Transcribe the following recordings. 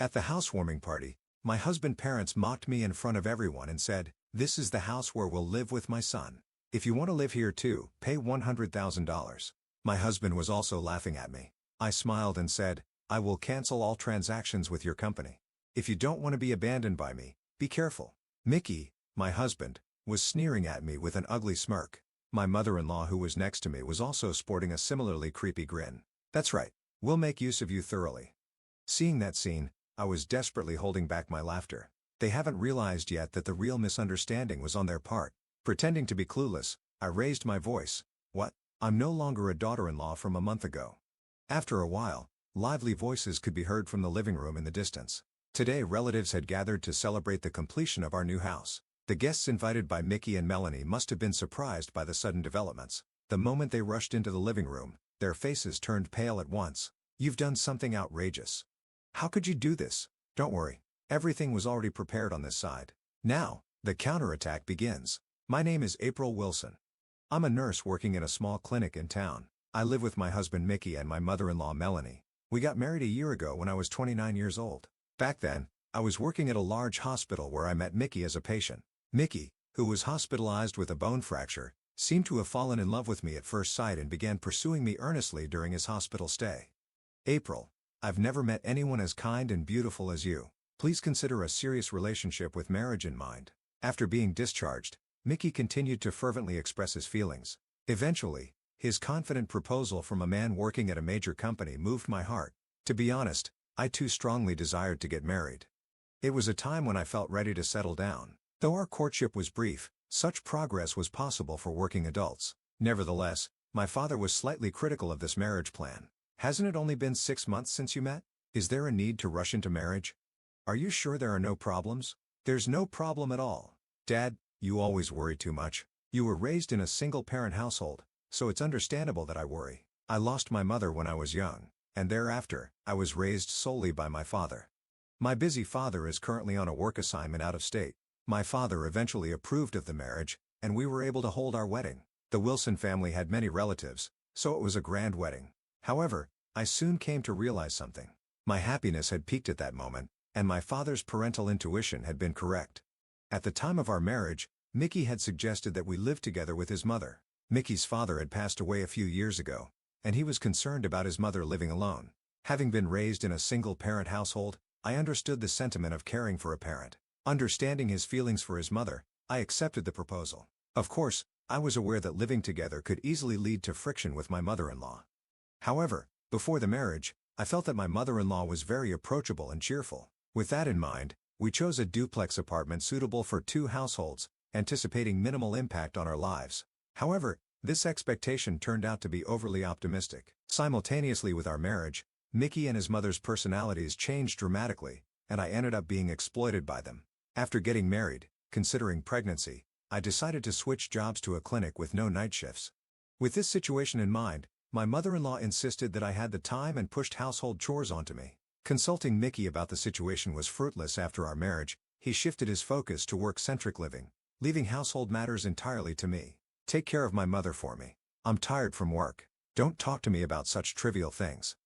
At the housewarming party, my husband's parents mocked me in front of everyone and said, "This is the house where we'll live with my son. If you want to live here too, pay $100,000. My husband was also laughing at me. I smiled and said, "I will cancel all transactions with your company. If you don't want to be abandoned by me, be careful." Mickey, my husband, was sneering at me with an ugly smirk. My mother-in-law, who was next to me, was also sporting a similarly creepy grin. "That's right, we'll make use of you thoroughly." Seeing that scene, I was desperately holding back my laughter. They haven't realized yet that the real misunderstanding was on their part. Pretending to be clueless, I raised my voice. "What? I'm no longer a daughter-in-law from a month ago." After a while, lively voices could be heard from the living room in the distance. Today relatives had gathered to celebrate the completion of our new house. The guests invited by Mickey and Melanie must have been surprised by the sudden developments. The moment they rushed into the living room, their faces turned pale at once. "You've done something outrageous. How could you do this?" "Don't worry. Everything was already prepared on this side." Now, the counterattack begins. "My name is April Wilson. I'm a nurse working in a small clinic in town. I live with my husband Mickey and my mother-in-law Melanie. We got married a year ago when I was 29 years old. Back then, I was working at a large hospital where I met Mickey as a patient. Mickey, who was hospitalized with a bone fracture, seemed to have fallen in love with me at first sight and began pursuing me earnestly during his hospital stay. April, I've never met anyone as kind and beautiful as you. Please consider a serious relationship with marriage in mind." After being discharged, Mickey continued to fervently express his feelings. Eventually, his confident proposal from a man working at a major company moved my heart. To be honest, I too strongly desired to get married. It was a time when I felt ready to settle down. Though our courtship was brief, such progress was possible for working adults. Nevertheless, my father was slightly critical of this marriage plan. "Hasn't it only been 6 months since you met? Is there a need to rush into marriage? Are you sure there are no problems?" "There's no problem at all. Dad, you always worry too much. You were raised in a single-parent household, so it's understandable that I worry. I lost my mother when I was young, and thereafter, I was raised solely by my father. My busy father is currently on a work assignment out of state. My father eventually approved of the marriage, and we were able to hold our wedding. The Wilson family had many relatives, so it was a grand wedding. However, I soon came to realize something. My happiness had peaked at that moment, and my father's parental intuition had been correct. At the time of our marriage, Mickey had suggested that we live together with his mother. Mickey's father had passed away a few years ago, and he was concerned about his mother living alone. Having been raised in a single-parent household, I understood the sentiment of caring for a parent. Understanding his feelings for his mother, I accepted the proposal. Of course, I was aware that living together could easily lead to friction with my mother-in-law. However, before the marriage, I felt that my mother-in-law was very approachable and cheerful. With that in mind, we chose a duplex apartment suitable for 2 households, anticipating minimal impact on our lives. However, this expectation turned out to be overly optimistic. Simultaneously with our marriage, Mickey and his mother's personalities changed dramatically, and I ended up being exploited by them. After getting married, considering pregnancy, I decided to switch jobs to a clinic with no night shifts. With this situation in mind, my mother-in-law insisted that I had the time and pushed household chores onto me. Consulting Mickey about the situation was fruitless. After our marriage, he shifted his focus to work-centric living, leaving household matters entirely to me. "Take care of my mother for me. I'm tired from work. Don't talk to me about such trivial things."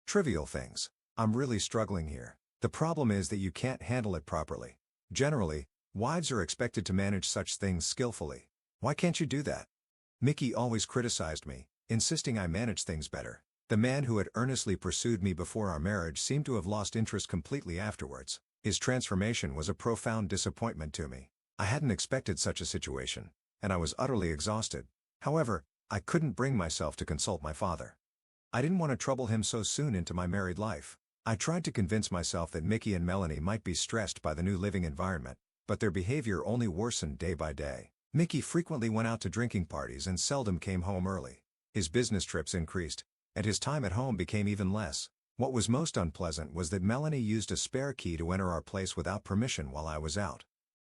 "Trivial things? I'm really struggling here. The problem is that you can't handle it properly. Generally, wives are expected to manage such things skillfully. Why can't you do that?" Mickey always criticized me, insisting I manage things better. The man who had earnestly pursued me before our marriage seemed to have lost interest completely afterwards. His transformation was a profound disappointment to me. I hadn't expected such a situation, and I was utterly exhausted. However, I couldn't bring myself to consult my father. I didn't want to trouble him so soon into my married life. I tried to convince myself that Mickey and Melanie might be stressed by the new living environment, but their behavior only worsened day by day. Mickey frequently went out to drinking parties and seldom came home early. His business trips increased, and his time at home became even less. What was most unpleasant was that Melanie used a spare key to enter our place without permission while I was out.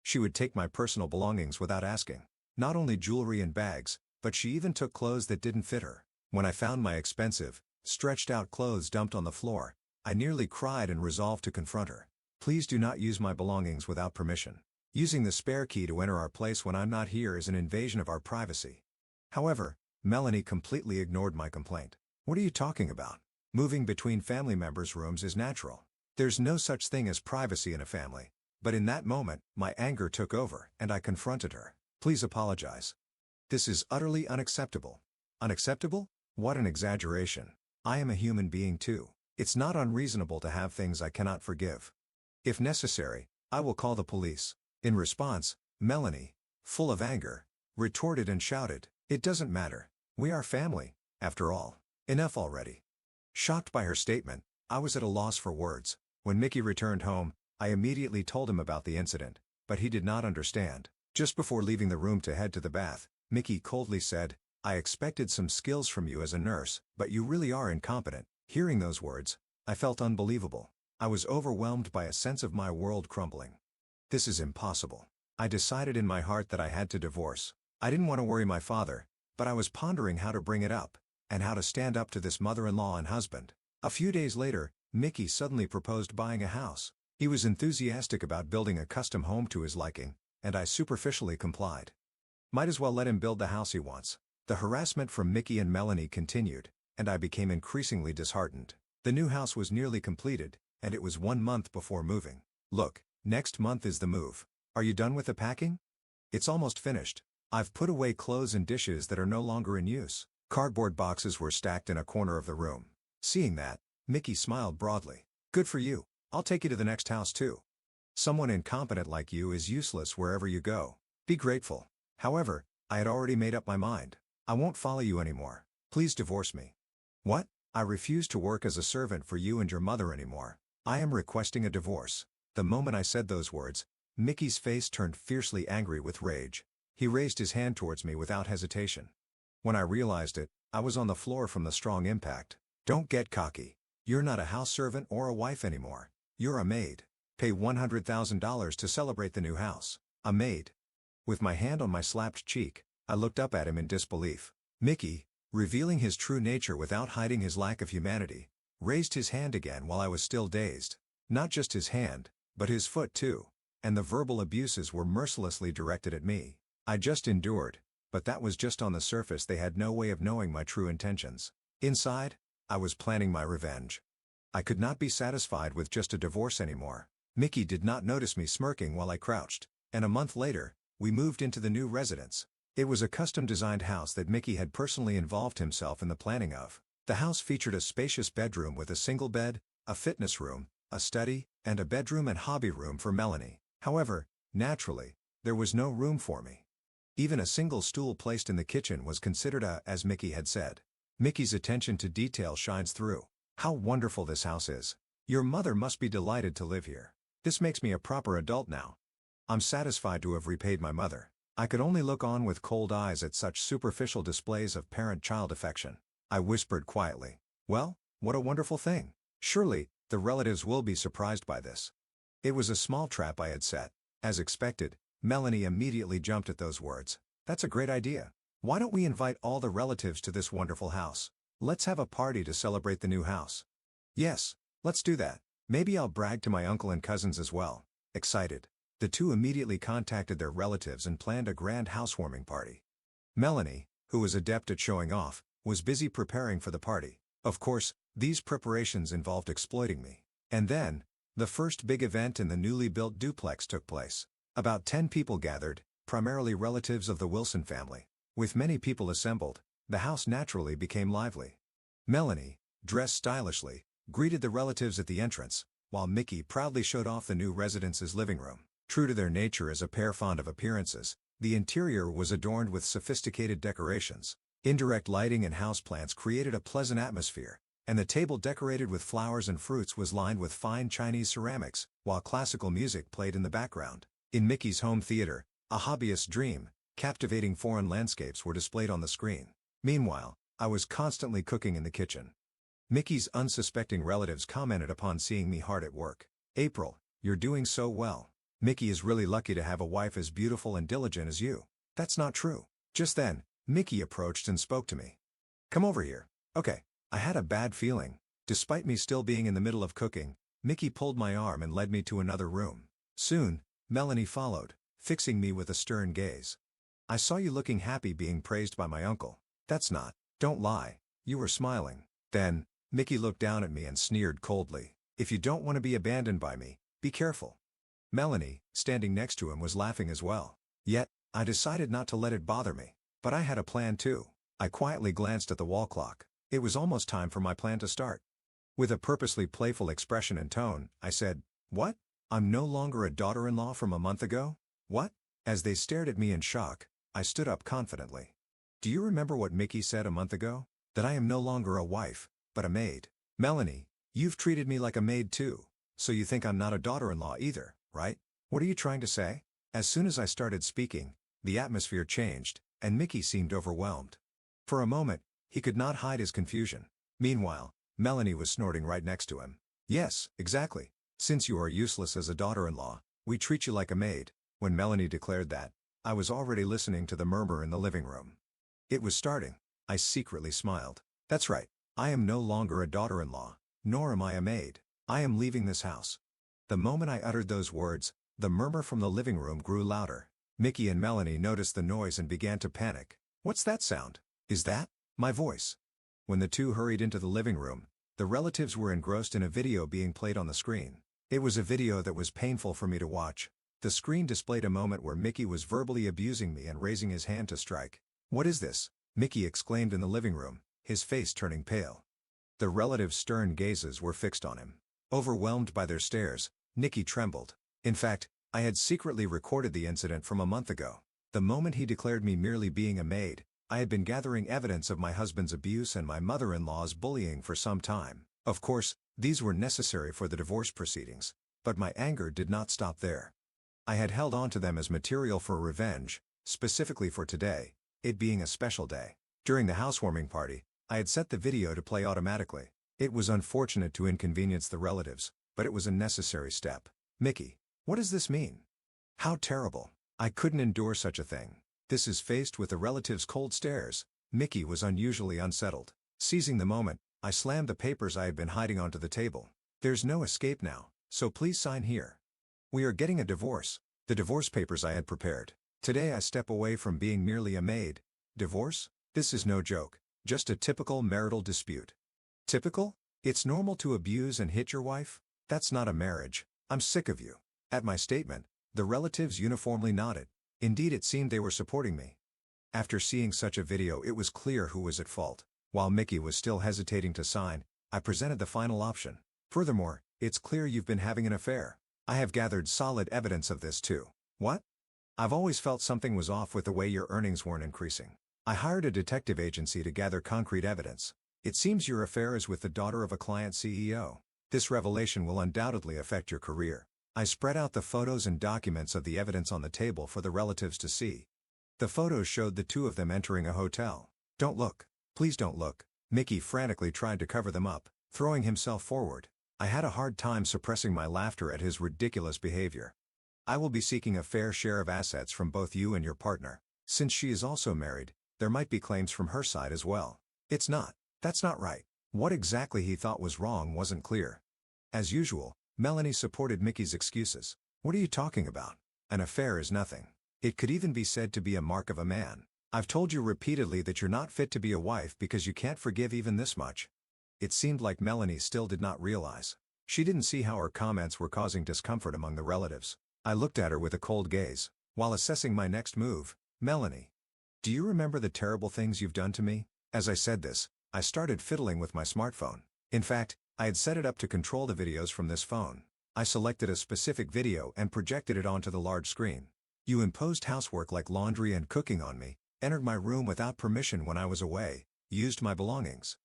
She would take my personal belongings without asking. Not only jewelry and bags, but she even took clothes that didn't fit her. When I found my expensive, stretched-out clothes dumped on the floor, I nearly cried and resolved to confront her. "Please do not use my belongings without permission. Using the spare key to enter our place when I'm not here is an invasion of our privacy." However, Melanie completely ignored my complaint. "What are you talking about? Moving between family members' rooms is natural. There's no such thing as privacy in a family. But in that moment, my anger took over, and I confronted her. Please apologize. This is utterly unacceptable. Unacceptable? What an exaggeration. I am a human being too. It's not unreasonable to have things I cannot forgive. If necessary, I will call the police. In response, Melanie, full of anger, retorted and shouted, "It doesn't matter. We are family, after all. Enough already." Shocked by her statement, I was at a loss for words. When Mickey returned home, I immediately told him about the incident, but he did not understand. Just before leaving the room to head to the bath, Mickey coldly said, "I expected some skills from you as a nurse, but you really are incompetent." Hearing those words, I felt unbelievable. I was overwhelmed by a sense of my world crumbling. This is impossible. I decided in my heart that I had to divorce. I didn't want to worry my father, but I was pondering how to bring it up, and how to stand up to this mother-in-law and husband. A few days later, Mickey suddenly proposed buying a house. He was enthusiastic about building a custom home to his liking, and I superficially complied. Might as well let him build the house he wants. The harassment from Mickey and Melanie continued, and I became increasingly disheartened. The new house was nearly completed, and it was 1 month before moving. "Look, next month is the move. Are you done with the packing?" "It's almost finished. I've put away clothes and dishes that are no longer in use." Cardboard boxes were stacked in a corner of the room. Seeing that, Mickey smiled broadly. "Good for you. I'll take you to the next house too. Someone incompetent like you is useless wherever you go. Be grateful." However, I had already made up my mind. "I won't follow you anymore. Please divorce me." "What? I refuse to work as a servant for you and your mother anymore. I am requesting a divorce." The moment I said those words, Mickey's face turned fiercely angry with rage. He raised his hand towards me without hesitation. When I realized it, I was on the floor from the strong impact. "Don't get cocky. You're not a house servant or a wife anymore. You're a maid. Pay $100,000 to celebrate the new house." A maid? With my hand on my slapped cheek, I looked up at him in disbelief. Mickey, revealing his true nature without hiding his lack of humanity, raised his hand again while I was still dazed. Not just his hand, but his foot too. And the verbal abuses were mercilessly directed at me. I just endured, but that was just on the surface. They had no way of knowing my true intentions. Inside, I was planning my revenge. I could not be satisfied with just a divorce anymore. Mickey did not notice me smirking while I crouched, and a month later, we moved into the new residence. It was a custom-designed house that Mickey had personally involved himself in the planning of. The house featured a spacious bedroom with a single bed, a fitness room, a study, and a bedroom and hobby room for Melanie. However, naturally, there was no room for me. Even a single stool placed in the kitchen was considered as Mickey had said. Mickey's attention to detail shines through. "How wonderful this house is. Your mother must be delighted to live here. This makes me a proper adult now. I'm satisfied to have repaid my mother." I could only look on with cold eyes at such superficial displays of parent-child affection. I whispered quietly, "Well, what a wonderful thing. Surely, the relatives will be surprised by this." It was a small trap I had set. As expected, Melanie immediately jumped at those words. "That's a great idea. Why don't we invite all the relatives to this wonderful house? Let's have a party to celebrate the new house." "Yes, let's do that. Maybe I'll brag to my uncle and cousins as well." Excited, the two immediately contacted their relatives and planned a grand housewarming party. Melanie, who was adept at showing off, was busy preparing for the party. Of course, these preparations involved exploiting me. And then, the first big event in the newly built duplex took place. About 10 people gathered, primarily relatives of the Wilson family. With many people assembled, the house naturally became lively. Melanie, dressed stylishly, greeted the relatives at the entrance, while Mickey proudly showed off the new residence's living room. True to their nature as a pair fond of appearances, the interior was adorned with sophisticated decorations. Indirect lighting and houseplants created a pleasant atmosphere, and the table decorated with flowers and fruits was lined with fine Chinese ceramics, while classical music played in the background. In Mickey's home theater, a hobbyist's dream, captivating foreign landscapes were displayed on the screen. Meanwhile, I was constantly cooking in the kitchen. Mickey's unsuspecting relatives commented upon seeing me hard at work. "April, you're doing so well. Mickey is really lucky to have a wife as beautiful and diligent as you." "That's not true." Just then, Mickey approached and spoke to me. "Come over here." "Okay." I had a bad feeling. Despite me still being in the middle of cooking, Mickey pulled my arm and led me to another room. Soon, Melanie followed, fixing me with a stern gaze. "I saw you looking happy being praised by my uncle." "That's not." "Don't lie. You were smiling." Then, Mickey looked down at me and sneered coldly. If you don't want to be abandoned by me, be careful. Melanie, standing next to him, was laughing as well. Yet, I decided not to let it bother me. But I had a plan too. I quietly glanced at the wall clock. It was almost time for my plan to start. With a purposely playful expression and tone, I said, "What? I'm no longer a daughter-in-law from a month ago? What?" As they stared at me in shock, I stood up confidently. "Do you remember what Mickey said a month ago? That I am no longer a wife, but a maid. Melanie, you've treated me like a maid too, so you think I'm not a daughter-in-law either, right? What are you trying to say?" As soon as I started speaking, the atmosphere changed, and Mickey seemed overwhelmed. For a moment, he could not hide his confusion. Meanwhile, Melanie was snorting right next to him. "Yes, exactly. Since you are useless as a daughter-in-law, we treat you like a maid." When Melanie declared that, I was already listening to the murmur in the living room. It was starting. I secretly smiled. "That's right. I am no longer a daughter-in-law, nor am I a maid. I am leaving this house." The moment I uttered those words, the murmur from the living room grew louder. Mickey and Melanie noticed the noise and began to panic. "What's that sound? Is that my voice?" When the two hurried into the living room, the relatives were engrossed in a video being played on the screen. It was a video that was painful for me to watch. The screen displayed a moment where Mickey was verbally abusing me and raising his hand to strike. "What is this?" Mickey exclaimed in the living room, his face turning pale. The relatives' stern gazes were fixed on him. Overwhelmed by their stares, Nicky trembled. In fact, I had secretly recorded the incident from a month ago. The moment he declared me merely being a maid, I had been gathering evidence of my husband's abuse and my mother-in-law's bullying for some time. Of course, these were necessary for the divorce proceedings. But my anger did not stop there. I had held on to them as material for revenge, specifically for today, it being a special day. During the housewarming party, I had set the video to play automatically. It was unfortunate to inconvenience the relatives, but it was a necessary step. "Mickey, what does this mean? How terrible. I couldn't endure such a thing." This is faced with the relatives' cold stares. Mickey was unusually unsettled. Seizing the moment, I slammed the papers I had been hiding onto the table. "There's no escape now, so please sign here. We are getting a divorce." The divorce papers I had prepared. Today I step away from being merely a maid. Divorce? This is no joke. Just a typical marital dispute. Typical? It's normal to abuse and hit your wife? That's not a marriage. I'm sick of you. At my statement, the relatives uniformly nodded. Indeed, it seemed they were supporting me. After seeing such a video, it was clear who was at fault. While Mickey was still hesitating to sign, I presented the final option. "Furthermore, it's clear you've been having an affair. I have gathered solid evidence of this too." "What?" "I've always felt something was off with the way your earnings weren't increasing. I hired a detective agency to gather concrete evidence. It seems your affair is with the daughter of a client CEO. This revelation will undoubtedly affect your career." I spread out the photos and documents of the evidence on the table for the relatives to see. The photos showed the two of them entering a hotel. "Don't look. Please don't look." Mickey frantically tried to cover them up, throwing himself forward. I had a hard time suppressing my laughter at his ridiculous behavior. "I will be seeking a fair share of assets from both you and your partner. Since she is also married, there might be claims from her side as well." "It's not. That's not right." What exactly he thought was wrong wasn't clear. As usual, Melanie supported Mickey's excuses. "What are you talking about? An affair is nothing. It could even be said to be a mark of a man. I've told you repeatedly that you're not fit to be a wife because you can't forgive even this much." It seemed like Melanie still did not realize. She didn't see how her comments were causing discomfort among the relatives. I looked at her with a cold gaze. While assessing my next move, "Melanie, do you remember the terrible things you've done to me?" As I said this, I started fiddling with my smartphone. In fact, I had set it up to control the videos from this phone. I selected a specific video and projected it onto the large screen. "You imposed housework like laundry and cooking on me, entered my room without permission when I was away, used my belongings.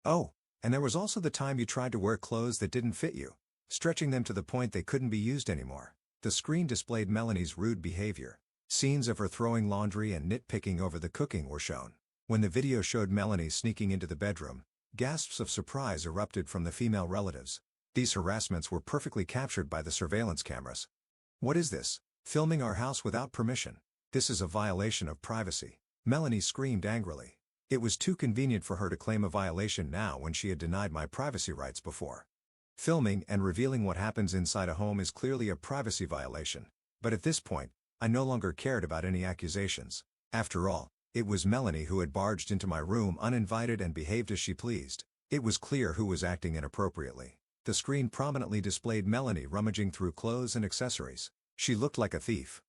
Oh, and there was also the time you tried to wear clothes that didn't fit you, stretching them to the point they couldn't be used anymore." The screen displayed Melanie's rude behavior. Scenes of her throwing laundry and nitpicking over the cooking were shown. When the video showed Melanie sneaking into the bedroom, gasps of surprise erupted from the female relatives. These harassments were perfectly captured by the surveillance cameras. "What is this? Filming our house without permission? This is a violation of privacy." Melanie screamed angrily. It was too convenient for her to claim a violation now when she had denied my privacy rights before. Filming and revealing what happens inside a home is clearly a privacy violation, but at this point, I no longer cared about any accusations. After all, it was Melanie who had barged into my room uninvited and behaved as she pleased. It was clear who was acting inappropriately. The screen prominently displayed Melanie rummaging through clothes and accessories. She looked like a thief.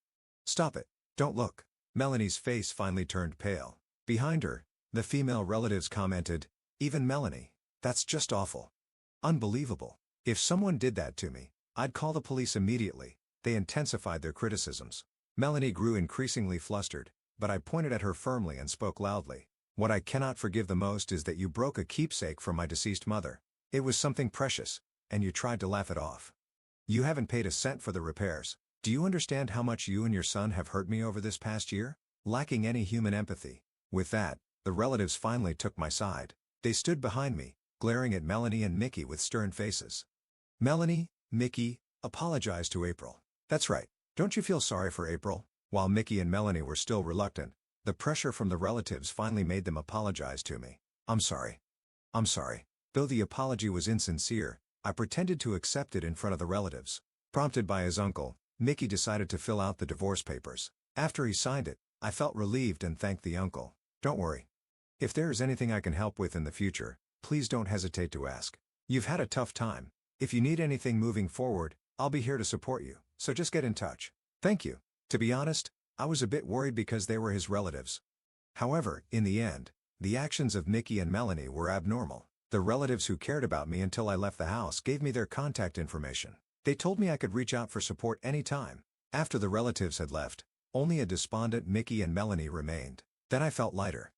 "Stop it. Don't look." Melanie's face finally turned pale. Behind her, the female relatives commented, "Even Melanie. That's just awful. Unbelievable. If someone did that to me, I'd call the police immediately." They intensified their criticisms. Melanie grew increasingly flustered, but I pointed at her firmly and spoke loudly. "What I cannot forgive the most is that you broke a keepsake from my deceased mother. It was something precious, and you tried to laugh it off. You haven't paid a cent for the repairs. Do you understand how much you and your son have hurt me over this past year?" Lacking any human empathy. With that, the relatives finally took my side. They stood behind me, glaring at Melanie and Mickey with stern faces. "Melanie, Mickey, apologize to April. That's right. Don't you feel sorry for April?" While Mickey and Melanie were still reluctant, the pressure from the relatives finally made them apologize to me. "I'm sorry. I'm sorry." Though the apology was insincere, I pretended to accept it in front of the relatives. Prompted by his uncle, Mickey decided to fill out the divorce papers. After he signed it, I felt relieved and thanked the uncle. "Don't worry. If there is anything I can help with in the future, please don't hesitate to ask. You've had a tough time. If you need anything moving forward, I'll be here to support you, so just get in touch." "Thank you." To be honest, I was a bit worried because they were his relatives. However, in the end, the actions of Mickey and Melanie were abnormal. The relatives who cared about me until I left the house gave me their contact information. They told me I could reach out for support anytime. After the relatives had left, only a despondent Mickey and Melanie remained. Then I felt lighter.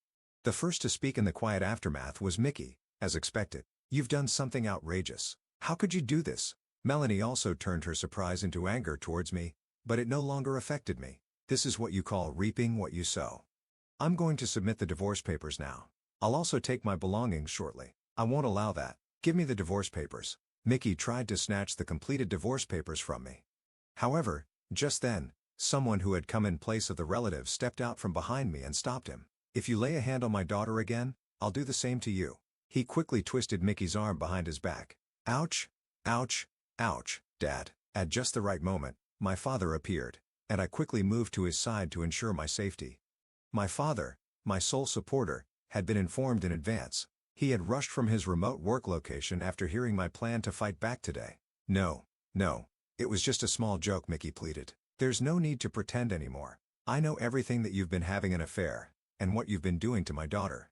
The first to speak in the quiet aftermath was Mickey, as expected. "You've done something outrageous. How could you do this?" Melanie also turned her surprise into anger towards me, but it no longer affected me. "This is what you call reaping what you sow. I'm going to submit the divorce papers now. I'll also take my belongings shortly." "I won't allow that. Give me the divorce papers." Mickey tried to snatch the completed divorce papers from me. However, just then, someone who had come in place of the relative stepped out from behind me and stopped him. "If you lay a hand on my daughter again, I'll do the same to you." He quickly twisted Mickey's arm behind his back. "Ouch! Ouch! Ouch, Dad." At just the right moment, my father appeared, and I quickly moved to his side to ensure my safety. My father, my sole supporter, had been informed in advance. He had rushed from his remote work location after hearing my plan to fight back today. No, it was just a small joke," Mickey pleaded. "There's no need to pretend anymore. I know everything that you've been having an affair, and what you've been doing to my daughter."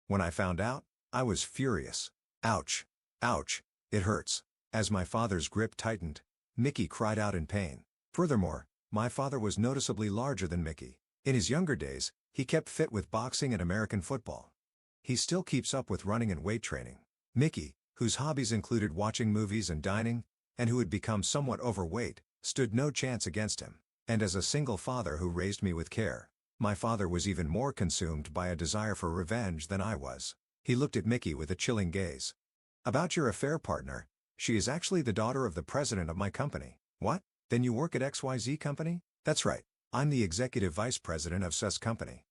When I found out, I was furious. "Ouch! Ouch! It hurts." As my father's grip tightened, Mickey cried out in pain. Furthermore, my father was noticeably larger than Mickey. In his younger days, he kept fit with boxing and American football. He still keeps up with running and weight training. Mickey, whose hobbies included watching movies and dining, and who had become somewhat overweight, stood no chance against him. And as a single father who raised me with care, my father was even more consumed by a desire for revenge than I was. He looked at Mickey with a chilling gaze. "About your affair partner, she is actually the daughter of the president of my company." "What? Then you work at XYZ Company?" "That's right. I'm the executive vice president of sus company."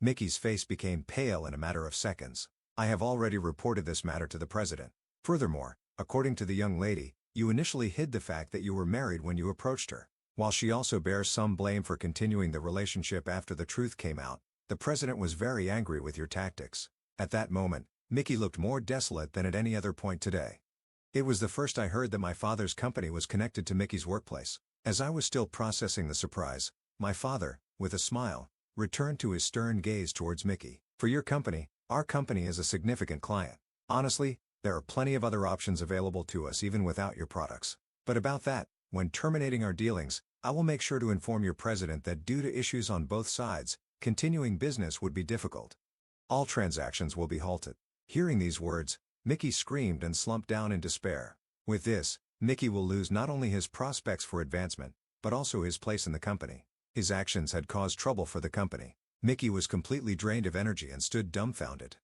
Mickey's face became pale in a matter of seconds. "I have already reported this matter to the president. Furthermore, according to the young lady, you initially hid the fact that you were married when you approached her. While she also bears some blame for continuing the relationship after the truth came out, the president was very angry with your tactics." At that moment, Mickey looked more desolate than at any other point today. It was the first I heard that my father's company was connected to Mickey's workplace. As I was still processing the surprise, my father, with a smile, returned to his stern gaze towards Mickey. "For your company, our company is a significant client. Honestly, there are plenty of other options available to us even without your products. But about that, when terminating our dealings, I will make sure to inform your president that due to issues on both sides, continuing business would be difficult. All transactions will be halted." Hearing these words, Mickey screamed and slumped down in despair. With this, Mickey will lose not only his prospects for advancement, but also his place in the company. His actions had caused trouble for the company. Mickey was completely drained of energy and stood dumbfounded.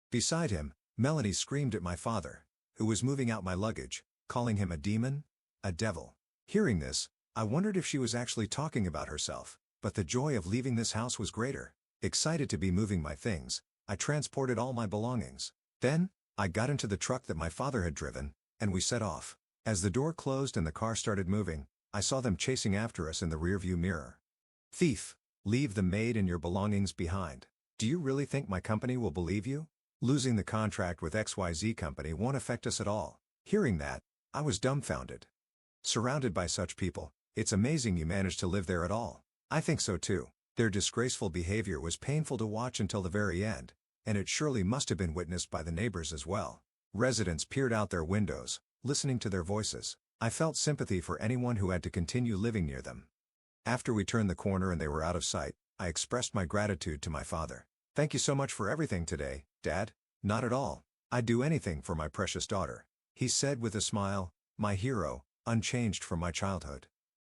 Beside him, Melanie screamed at my father, who was moving out my luggage, calling him a demon, a devil. Hearing this, I wondered if she was actually talking about herself, but the joy of leaving this house was greater. Excited to be moving my things, I transported all my belongings. Then, I got into the truck that my father had driven, and we set off. As the door closed and the car started moving, I saw them chasing after us in the rearview mirror. "Thief! Leave the maid and your belongings behind. Do you really think my company will believe you? Losing the contract with XYZ Company won't affect us at all." Hearing that, I was dumbfounded. Surrounded by such people, it's amazing you managed to live there at all. I think so too. Their disgraceful behavior was painful to watch until the very end, and it surely must have been witnessed by the neighbors as well. Residents peered out their windows, listening to their voices. I felt sympathy for anyone who had to continue living near them. After we turned the corner and they were out of sight, I expressed my gratitude to my father. "Thank you so much for everything today, Dad." "Not at all. I'd do anything for my precious daughter," he said with a smile, my hero, unchanged from my childhood.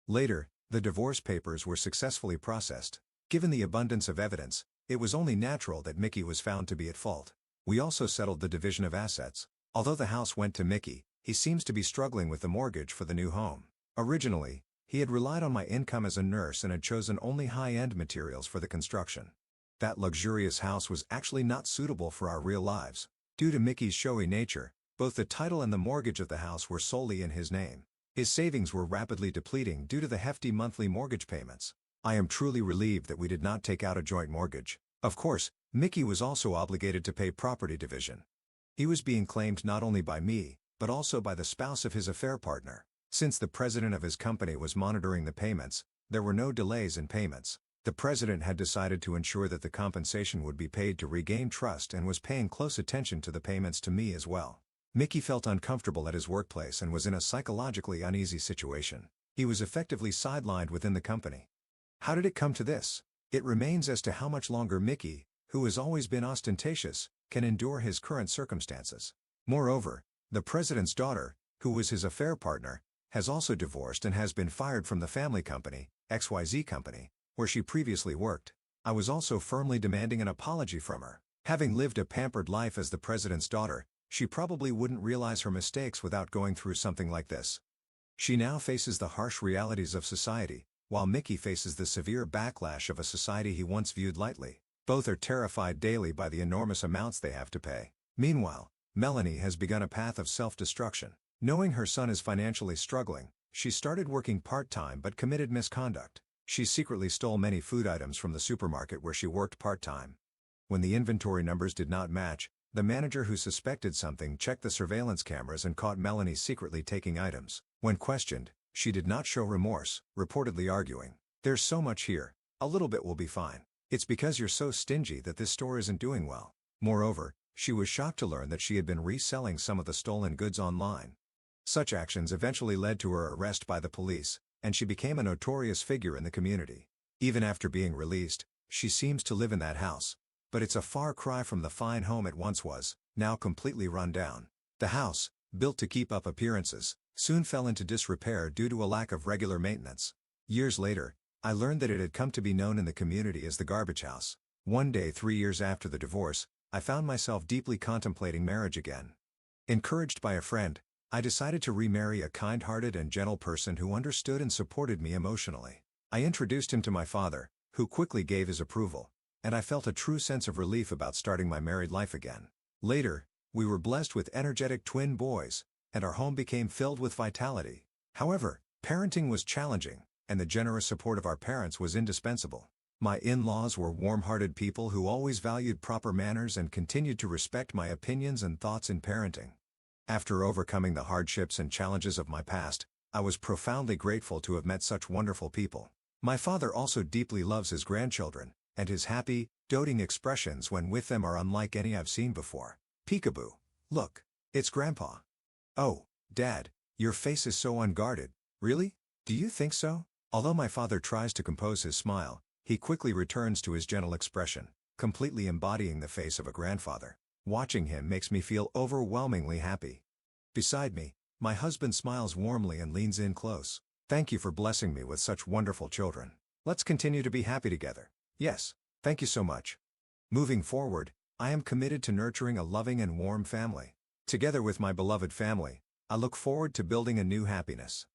Later, the divorce papers were successfully processed. Given the abundance of evidence, it was only natural that Mickey was found to be at fault. We also settled the division of assets. Although the house went to Mickey, he seems to be struggling with the mortgage for the new home. Originally, he had relied on my income as a nurse and had chosen only high-end materials for the construction. That luxurious house was actually not suitable for our real lives. Due to Mickey's showy nature, both the title and the mortgage of the house were solely in his name. His savings were rapidly depleting due to the hefty monthly mortgage payments. I am truly relieved that we did not take out a joint mortgage. Of course, Mickey was also obligated to pay property division. He was being claimed not only by me, but also by the spouse of his affair partner. Since the president of his company was monitoring the payments, there were no delays in payments. The president had decided to ensure that the compensation would be paid to regain trust and was paying close attention to the payments to me as well. Mickey felt uncomfortable at his workplace and was in a psychologically uneasy situation. He was effectively sidelined within the company. How did it come to this? It remains as to how much longer Mickey, who has always been ostentatious, can endure his current circumstances. Moreover, the president's daughter, who was his affair partner, has also divorced and has been fired from the family company, XYZ Company, where she previously worked. I was also firmly demanding an apology from her. Having lived a pampered life as the president's daughter, she probably wouldn't realize her mistakes without going through something like this. She now faces the harsh realities of society, while Mickey faces the severe backlash of a society he once viewed lightly. Both are terrified daily by the enormous amounts they have to pay. Meanwhile, Melanie has begun a path of self-destruction. Knowing her son is financially struggling, she started working part-time but committed misconduct. She secretly stole many food items from the supermarket where she worked part-time. When the inventory numbers did not match, the manager who suspected something checked the surveillance cameras and caught Melanie secretly taking items. When questioned, she did not show remorse, reportedly arguing, "There's so much here, a little bit will be fine. It's because you're so stingy that this store isn't doing well." Moreover, she was shocked to learn that she had been reselling some of the stolen goods online. Such actions eventually led to her arrest by the police, and she became a notorious figure in the community. Even after being released, she seems to live in that house. But it's a far cry from the fine home it once was, now completely run down. The house, built to keep up appearances, soon fell into disrepair due to a lack of regular maintenance. Years later, I learned that it had come to be known in the community as the garbage house. One day 3 years after the divorce, I found myself deeply contemplating marriage again. Encouraged by a friend, I decided to remarry a kind-hearted and gentle person who understood and supported me emotionally. I introduced him to my father, who quickly gave his approval, and I felt a true sense of relief about starting my married life again. Later, we were blessed with energetic twin boys, and our home became filled with vitality. However, parenting was challenging, and the generous support of our parents was indispensable. My in-laws were warm-hearted people who always valued proper manners and continued to respect my opinions and thoughts in parenting. After overcoming the hardships and challenges of my past, I was profoundly grateful to have met such wonderful people. My father also deeply loves his grandchildren, and his happy, doting expressions when with them are unlike any I've seen before. "Peekaboo. Look. It's Grandpa." "Oh, Dad, your face is so unguarded." "Really? Do you think so?" Although my father tries to compose his smile, he quickly returns to his gentle expression, completely embodying the face of a grandfather. Watching him makes me feel overwhelmingly happy. Beside me, my husband smiles warmly and leans in close. "Thank you for blessing me with such wonderful children. Let's continue to be happy together." "Yes, thank you so much." Moving forward, I am committed to nurturing a loving and warm family. Together with my beloved family, I look forward to building a new happiness.